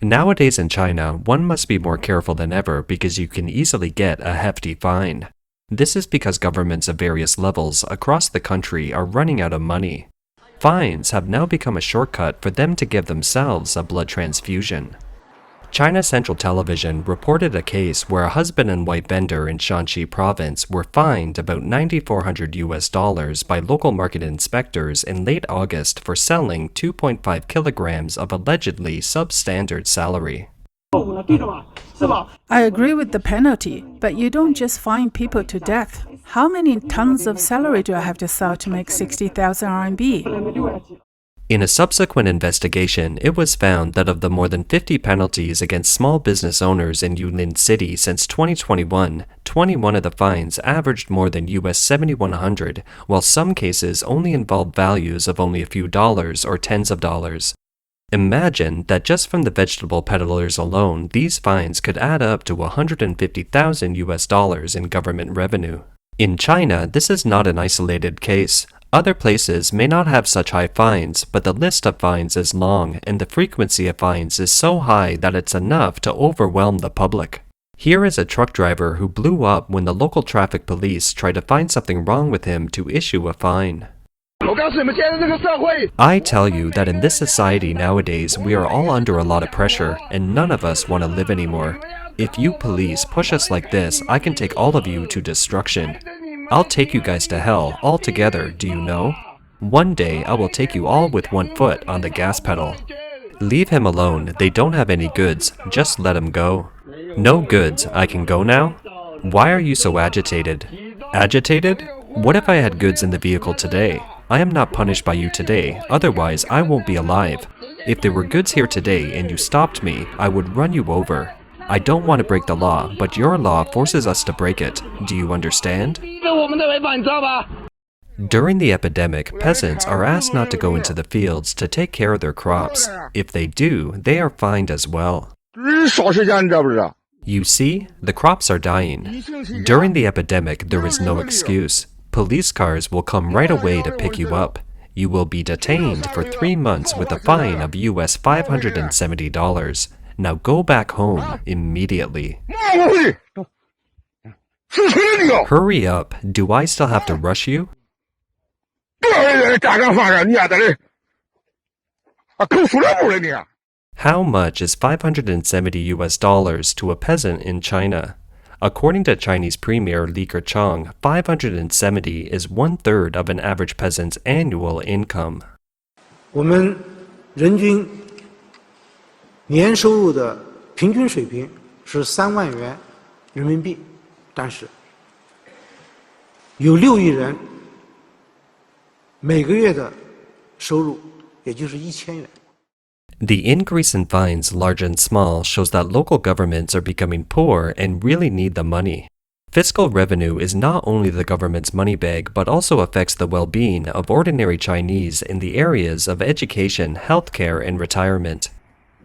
Nowadays in China, one must be more careful than ever because you can easily get a hefty fine. This is because governments of various levels across the country are running out of money. Fines have now become a shortcut for them to give themselves a blood transfusion. China Central Television reported a case where a husband and wife vendor in Shanghai province were fined about $9,400 by local market inspectors in late August for selling 2.5 kilograms of allegedly substandard celery. I agree with the penalty, but you don't just fine people to death. How many tons of celery do I have to sell to make 60,000 RMB? In a subsequent investigation, it was found that of the more than 50 penalties against small business owners in Yunlin City since 2021, 21 of the fines averaged more than US $7,100, while some cases only involved values of only a few dollars or tens of dollars. Imagine that just from the vegetable peddlers alone, these fines could add up to 150,000 US dollars in government revenue. In China, this is not an isolated case. Other places may not have such high fines, but the list of fines is long and the frequency of fines is so high that it's enough to overwhelm the public. Here is a truck driver who blew up when the local traffic police tried to find something wrong with him to issue a fine. I tell you that in this society nowadays, we are all under a lot of pressure and none of us want to live anymore. If you police push us like this, I can take all of you to destruction. I'll take you guys to hell all together, do you know? One day I will take you all with one foot on the gas pedal. Leave him alone, they don't have any goods, just let him go. No goods, I can go now? Why are you so agitated? Agitated? What if I had goods in the vehicle today? I am not punished by you today, otherwise I won't be alive. If there were goods here today and you stopped me, I would run you over. I don't want to break the law, but your law forces us to break it. Do you understand? During the epidemic, peasants are asked not to go into the fields to take care of their crops. If they do, they are fined as well. You see, the crops are dying. During the epidemic, there is no excuse. Police cars will come right away to pick you up. You will be detained for 3 months with a fine of US $570. Now go back home immediately. Hurry up. Do I still have to rush you? How much is 570 US dollars to a peasant in China? According to Chinese Premier Li Keqiang, 570 is 1/3 of an average peasant's annual income. 我们人均年收入的平均水平是3万元人民币，但是有6亿人每个月的收入也就是1000元。 The increase in fines, large and small, shows that local governments are becoming poor and really need the money. Fiscal revenue is not only the government's money bag, but also affects the well-being of ordinary Chinese in the areas of education, healthcare, and retirement.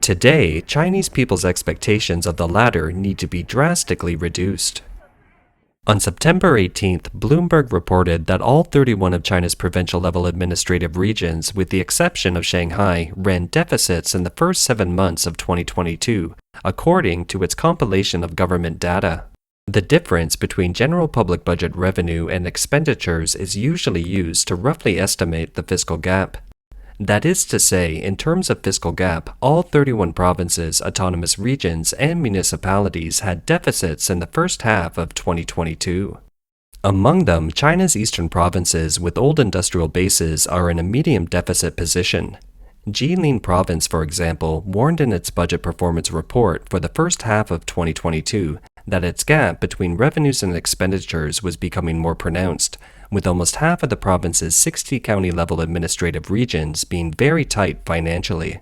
Today, Chinese people's expectations of the latter need to be drastically reduced. On September 18th, Bloomberg reported that all 31 of China's provincial-level administrative regions, with the exception of Shanghai, ran deficits in the first 7 months of 2022, according to its compilation of government data. The difference between general public budget revenue and expenditures is usually used to roughly estimate the fiscal gap. That is to say, in terms of fiscal gap, all 31 provinces, autonomous regions, and municipalities had deficits in the first half of 2022. Among them, China's eastern provinces with old industrial bases are in a medium deficit position. Jilin Province, for example, warned in its budget performance report for the first half of 2022 that its gap between revenues and expenditures was becoming more pronounced, with almost half of the province's 60 county-level administrative regions being very tight financially.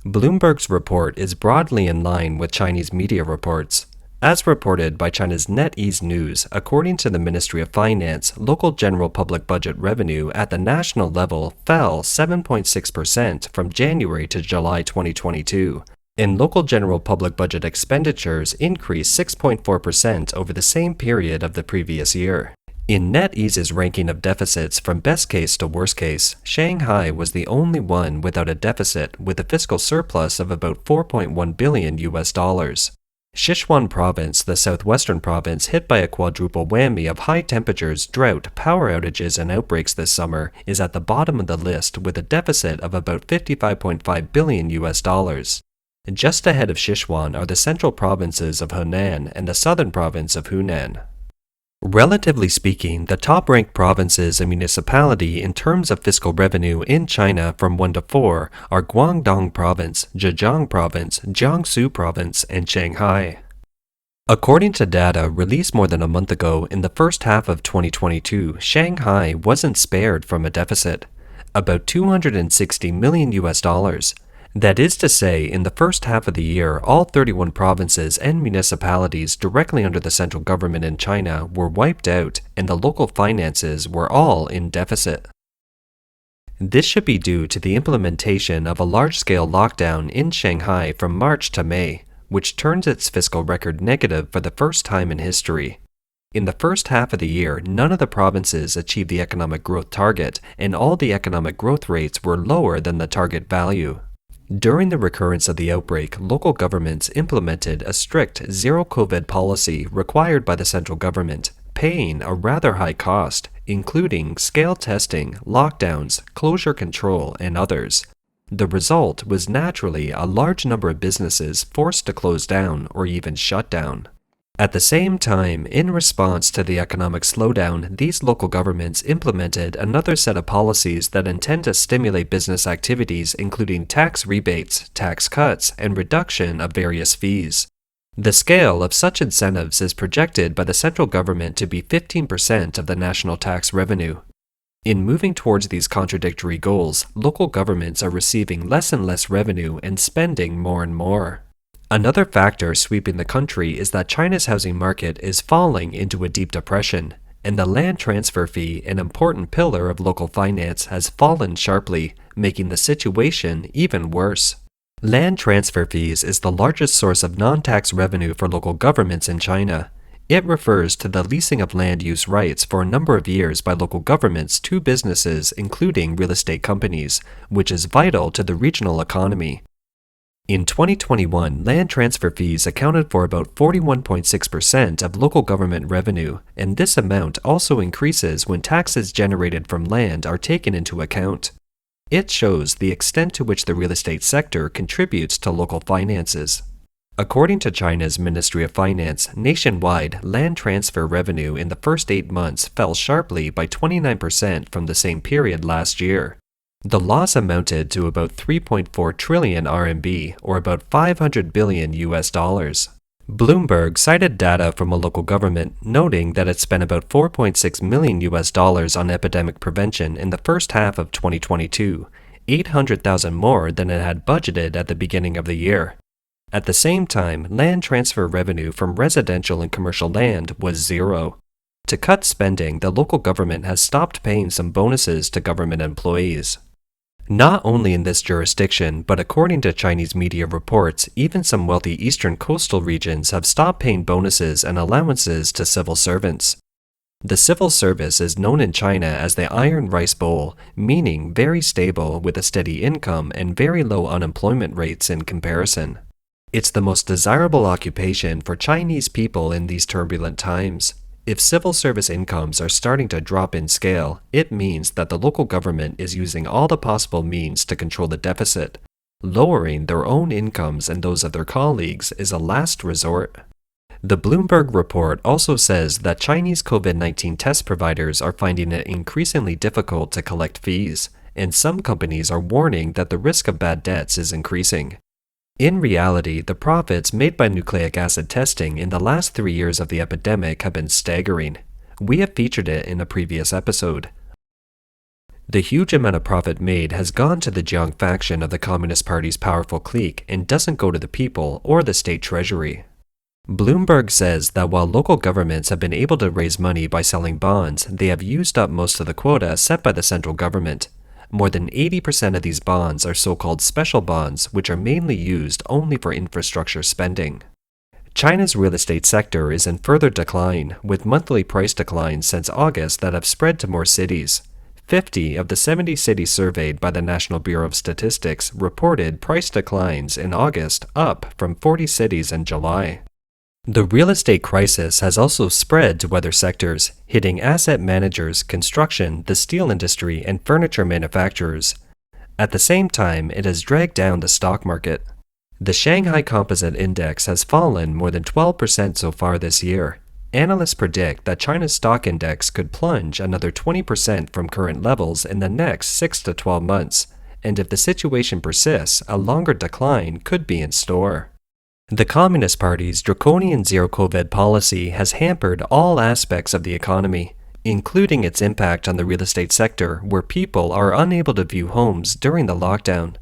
Bloomberg's report is broadly in line with Chinese media reports. As reported by China's NetEase News, according to the Ministry of Finance, local general public budget revenue at the national level fell 7.6% from January to July 2022, and local general public budget expenditures increased 6.4% over the same period of the previous year. In NetEase's ranking of deficits from best case to worst case, Shanghai was the only one without a deficit, with a fiscal surplus of about 4.1 billion US dollars. Sichuan province, the southwestern province hit by a quadruple whammy of high temperatures, drought, power outages, and outbreaks this summer, is at the bottom of the list with a deficit of about 55.5 billion US dollars. Just ahead of Sichuan are the central provinces of Henan and the southern province of Hunan. Relatively speaking, the top-ranked provinces and municipality in terms of fiscal revenue in China from 1 to 4 are Guangdong Province, Zhejiang Province, Jiangsu Province, and Shanghai. According to data released more than a month ago, in the first half of 2022, Shanghai wasn't spared from a deficit, about 260 million US dollars. That is to say, in the first half of the year, all 31 provinces and municipalities directly under the central government in China were wiped out, and the local finances were all in deficit. This should be due to the implementation of a large-scale lockdown in Shanghai from March to May, which turns its fiscal record negative for the first time in history. In the first half of the year, none of the provinces achieved the economic growth target, and all the economic growth rates were lower than the target value. During the recurrence of the outbreak, local governments implemented a strict zero-COVID policy required by the central government, paying a rather high cost, including scale testing, lockdowns, closure control, and others. The result was naturally a large number of businesses forced to close down or even shut down. At the same time, in response to the economic slowdown, these local governments implemented another set of policies that intend to stimulate business activities, including tax rebates, tax cuts, and reduction of various fees. The scale of such incentives is projected by the central government to be 15% of the national tax revenue. In moving towards these contradictory goals, local governments are receiving less and less revenue and spending more and more. Another factor sweeping the country is that China's housing market is falling into a deep depression, and the land transfer fee, an important pillar of local finance, has fallen sharply, making the situation even worse. Land transfer fees is the largest source of non-tax revenue for local governments in China. It refers to the leasing of land use rights for a number of years by local governments to businesses, including real estate companies, which is vital to the regional economy. In 2021, land transfer fees accounted for about 41.6% of local government revenue, and this amount also increases when taxes generated from land are taken into account. It shows the extent to which the real estate sector contributes to local finances. According to China's Ministry of Finance, nationwide land transfer revenue in the first 8 months fell sharply by 29% from the same period last year. The loss amounted to about 3.4 trillion RMB, or about 500 billion US dollars. Bloomberg cited data from a local government, noting that it spent about 4.6 million US dollars on epidemic prevention in the first half of 2022, 800,000 more than it had budgeted at the beginning of the year. At the same time, land transfer revenue from residential and commercial land was zero. To cut spending, the local government has stopped paying some bonuses to government employees. Not only in this jurisdiction, but according to Chinese media reports, even some wealthy eastern coastal regions have stopped paying bonuses and allowances to civil servants. The civil service is known in China as the Iron Rice Bowl, meaning very stable with a steady income and very low unemployment rates in comparison. It's the most desirable occupation for Chinese people in these turbulent times. If civil service incomes are starting to drop in scale, it means that the local government is using all the possible means to control the deficit. Lowering their own incomes and those of their colleagues is a last resort. The Bloomberg report also says that Chinese COVID-19 test providers are finding it increasingly difficult to collect fees, and some companies are warning that the risk of bad debts is increasing. In reality, the profits made by nucleic acid testing in the last 3 years of the epidemic have been staggering. We have featured it in a previous episode. The huge amount of profit made has gone to the Jiang faction of the Communist Party's powerful clique and doesn't go to the people or the state treasury. Bloomberg says that while local governments have been able to raise money by selling bonds, they have used up most of the quota set by the central government. More than 80% of these bonds are so-called special bonds, which are mainly used only for infrastructure spending. China's real estate sector is in further decline, with monthly price declines since August that have spread to more cities. 50 of the 70 cities surveyed by the National Bureau of Statistics reported price declines in August, up from 40 cities in July. The real estate crisis has also spread to other sectors, hitting asset managers, construction, the steel industry, and furniture manufacturers. At the same time, it has dragged down the stock market. The Shanghai Composite Index has fallen more than 12% so far this year. Analysts predict that China's stock index could plunge another 20% from current levels in the next 6 to 12 months, and if the situation persists, a longer decline could be in store. The Communist Party's draconian zero-COVID policy has hampered all aspects of the economy, including its impact on the real estate sector, where people are unable to view homes during the lockdown.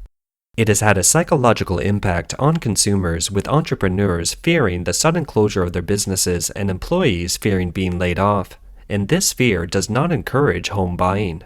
It has had a psychological impact on consumers, with entrepreneurs fearing the sudden closure of their businesses and employees fearing being laid off, and this fear does not encourage home buying.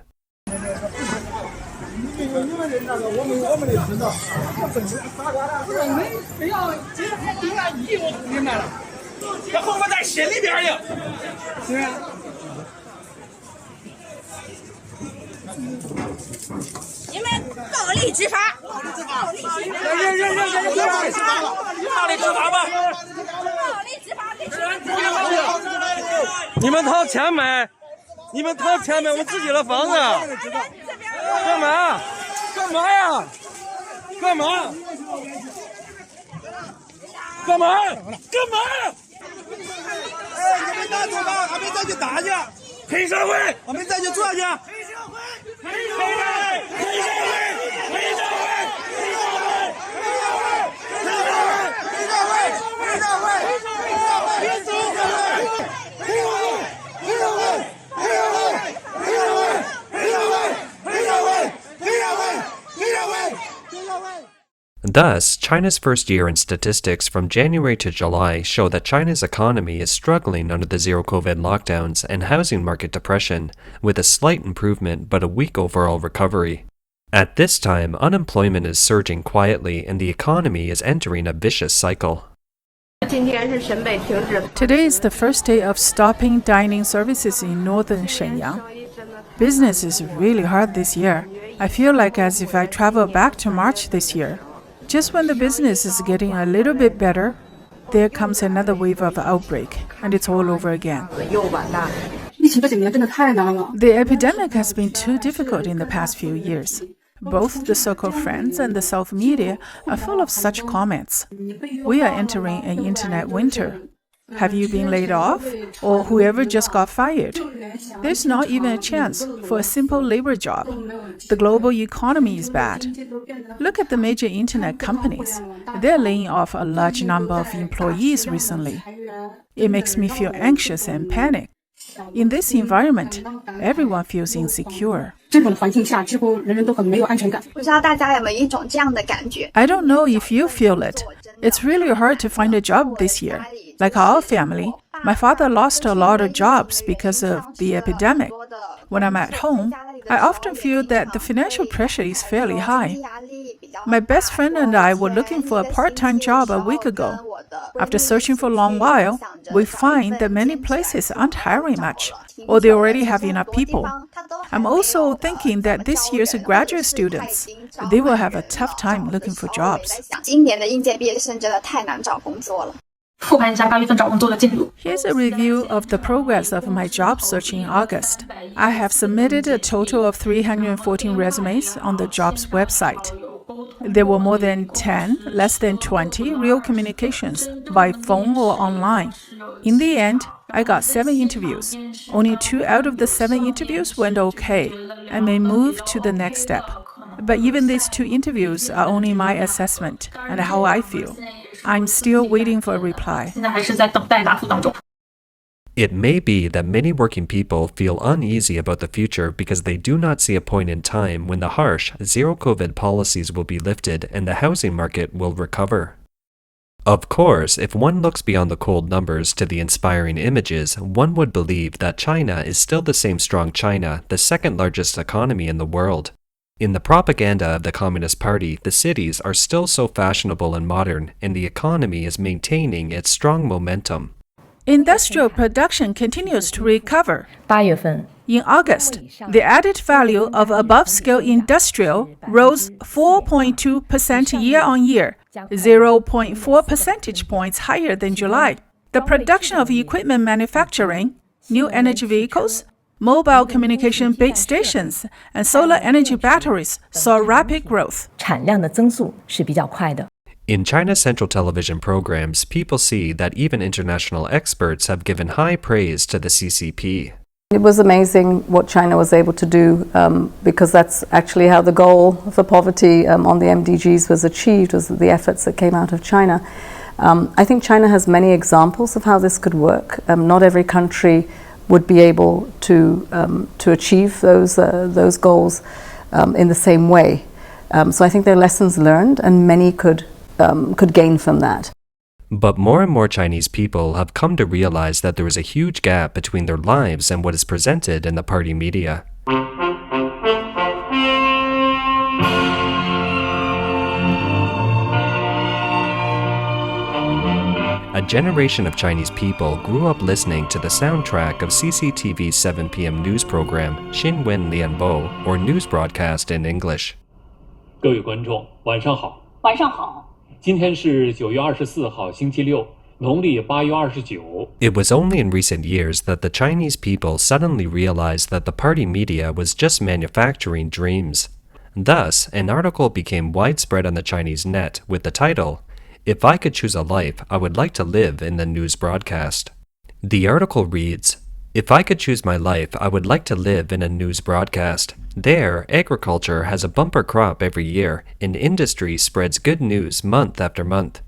Thus, China's first year in statistics from January to July show that China's economy is struggling under the zero-COVID lockdowns and housing market depression, with a slight improvement but a weak overall recovery. At this time, unemployment is surging quietly and the economy is entering a vicious cycle. Today is the first day of stopping dining services in northern Shenyang. Business is really hard this year. I feel like as if I travel back to March this year. Just when the business is getting a little bit better, there comes another wave of outbreak, and it's all over again. The epidemic has been too difficult in the past few years. Both the so-called friends and the self-media are full of such comments. We are entering an internet winter. Have you been laid off? Or whoever just got fired? There's not even a chance for a simple labor job. The global economy is bad. Look at the major internet companies. They're laying off a large number of employees recently. It makes me feel anxious and panic. In this environment, everyone feels insecure. I don't know if you feel it. It's really hard to find a job this year. Like our family, my father lost a lot of jobs because of the epidemic. When I'm at home, I often feel that the financial pressure is fairly high. My best friend and I were looking for a part-time job a week ago. After searching for a long while, we find that many places aren't hiring much, or they already have enough people. I'm also thinking that this year's graduate students, they will have a tough time looking for jobs. Here's a review of the progress of my job search in August. I have submitted a total of 314 resumes on the jobs website. There were more than 10, less than 20 real communications by phone or online. In the end, I got 7 interviews. Only 2 out of the 7 interviews went okay. I may move to the next step. But even these 2 interviews are only my assessment and how I feel. I'm still waiting for a reply. It may be that many working people feel uneasy about the future because they do not see a point in time when the harsh zero-COVID policies will be lifted and the housing market will recover. Of course, if one looks beyond the cold numbers to the inspiring images, one would believe that China is still the same strong China, the second largest economy in the world. In the propaganda of the Communist Party, the cities are still so fashionable and modern, and the economy is maintaining its strong momentum. Industrial production continues to recover. 8月份 In August, the added value of above-scale industrial rose 4.2% year-on-year, 0.4 percentage points higher than July. The production of equipment manufacturing, new energy vehicles, mobile communication base stations, and solar energy batteries saw rapid growth. 产量的增速是比较快的。 In China's central television programs, people see that even international experts have given high praise to the CCP. It was amazing what China was able to do because that's actually how the goal for poverty on the MDGs was achieved, was the efforts that came out of China. I think China has many examples of how this could work. Not every country would be able to achieve those goals in the same way. So I think there are lessons learned, and many could gain from that. But more and more Chinese people have come to realize that there is a huge gap between their lives and what is presented in the party media. A generation of Chinese people grew up listening to the soundtrack of CCTV's 7 p.m. news program, Xinwen Lianbo, or news broadcast in English. 各位观众，晚上好。晚上好。今天是9月24号，星期六，农历8月29。 It was only in recent years that the Chinese people suddenly realized that the party media was just manufacturing dreams. Thus, an article became widespread on the Chinese net with the title, "If I could choose a life, I would like to live in the news broadcast." The article reads, "If I could choose my life, I would like to live in a news broadcast. There, agriculture has a bumper crop every year, and industry spreads good news month after month.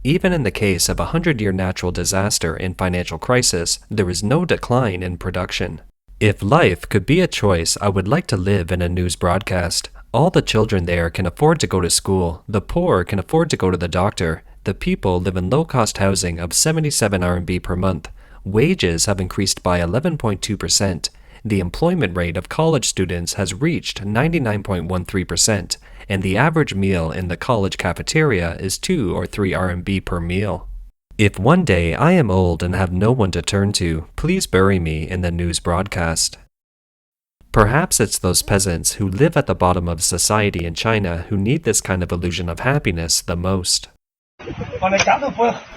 Even in the case of a 100-year natural disaster and financial crisis, there is no decline in production. If life could be a choice, I would like to live in a news broadcast. All the children there can afford to go to school, the poor can afford to go to the doctor, the people live in low-cost housing of 77 RMB per month. Wages have increased by 11.2%. The employment rate of college students has reached 99.13%, and the average meal in the college cafeteria is 2 or 3 RMB per meal. If one day I am old and have no one to turn to, please bury me in the news broadcast." Perhaps it's those peasants who live at the bottom of society in China who need this kind of illusion of happiness the most.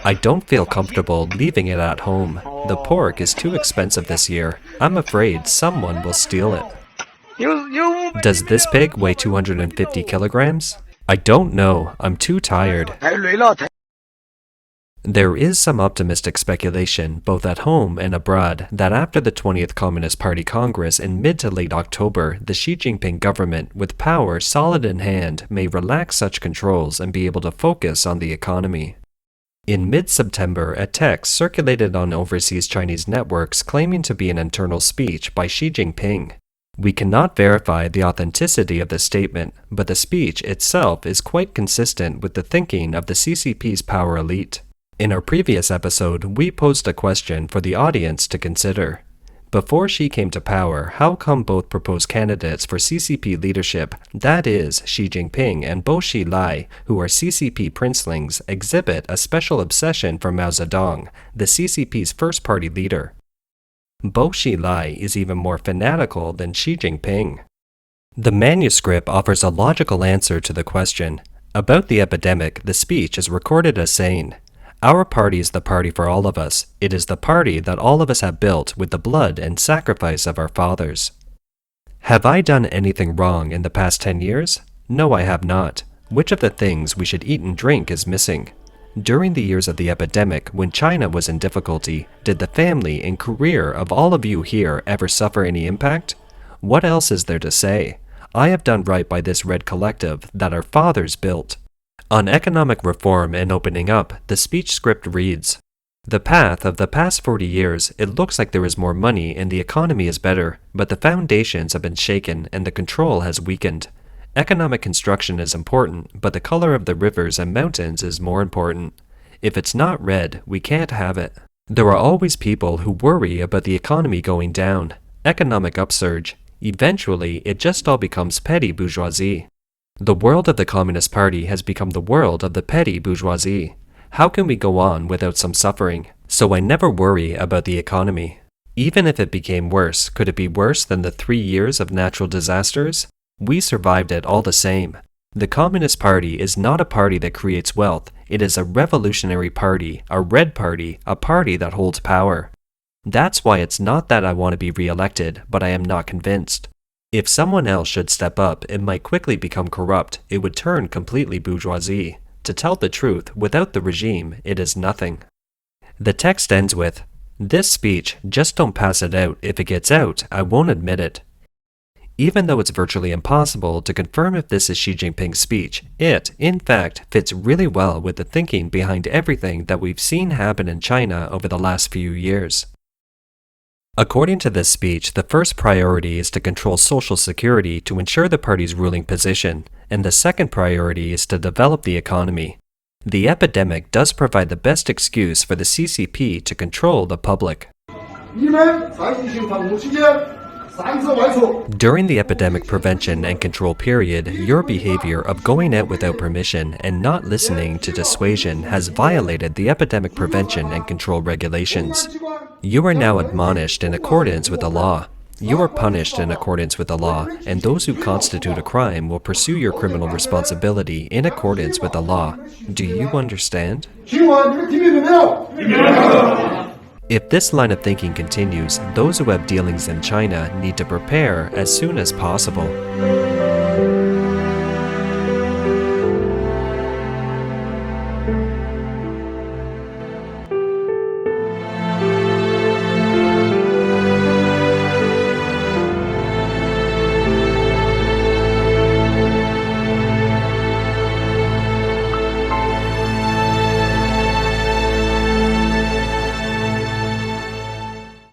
I don't feel comfortable leaving it at home. The pork is too expensive this year. I'm afraid someone will steal it. Does this pig weigh 250 kilograms? I don't know. I'm too tired. There is some optimistic speculation, both at home and abroad, that after the 20th Communist Party Congress in mid to late October, the Xi Jinping government, with power solid in hand, may relax such controls and be able to focus on the economy. In mid-September, a text circulated on overseas Chinese networks claiming to be an internal speech by Xi Jinping. We cannot verify the authenticity of the statement, but the speech itself is quite consistent with the thinking of the CCP's power elite. In our previous episode, we posed a question for the audience to consider. Before Xi came to power, how come both proposed candidates for CCP leadership, that is, Xi Jinping and Bo Xilai, who are CCP princelings, exhibit a special obsession for Mao Zedong, the CCP's first party leader? Bo Xilai is even more fanatical than Xi Jinping. The manuscript offers a logical answer to the question. About the epidemic, the speech is recorded as saying, "Our party is the party for all of us. It is the party that all of us have built with the blood and sacrifice of our fathers." Have I done anything wrong in the past 10 years? No, I have not. Which of the things we should eat and drink is missing? During the years of the epidemic, when China was in difficulty, did the family and career of all of you here ever suffer any impact? What else is there to say? I have done right by this red collective that our fathers built. On economic reform and opening up, the speech script reads, "The path of the past 40 years, it looks like there is more money and the economy is better, but the foundations have been shaken and the control has weakened. Economic construction is important, but the color of the rivers and mountains is more important. If it's not red, we can't have it. There are always people who worry about the economy going down. Economic upsurge. Eventually, it just all becomes petty bourgeoisie. The world of the Communist Party has become the world of the petty bourgeoisie. How can we go on without some suffering? So I never worry about the economy. Even if it became worse, could it be worse than the 3 years of natural disasters? We survived it all the same. The Communist Party is not a party that creates wealth. It is a revolutionary party, a red party, a party that holds power. That's why it's not that I want to be re-elected, but I am not convinced. If someone else should step up, it might quickly become corrupt. It would turn completely bourgeoisie. To tell the truth, without the regime, it is nothing. The text ends with, "This speech, just don't pass it out. If it gets out, I won't admit it." Even though it's virtually impossible to confirm if this is Xi Jinping's speech, it, in fact, fits really well with the thinking behind everything that we've seen happen in China over the last few years. According to this speech, the first priority is to control Social Security to ensure the party's ruling position, and the second priority is to develop the economy. The epidemic does provide the best excuse for the CCP to control the public. During the epidemic prevention and control period, your behavior of going out without permission and not listening to dissuasion has violated the epidemic prevention and control regulations. You are now admonished in accordance with the law. You are punished in accordance with the law, and those who constitute a crime will pursue your criminal responsibility in accordance with the law. Do you understand? If this line of thinking continues, those who have dealings in China need to prepare as soon as possible.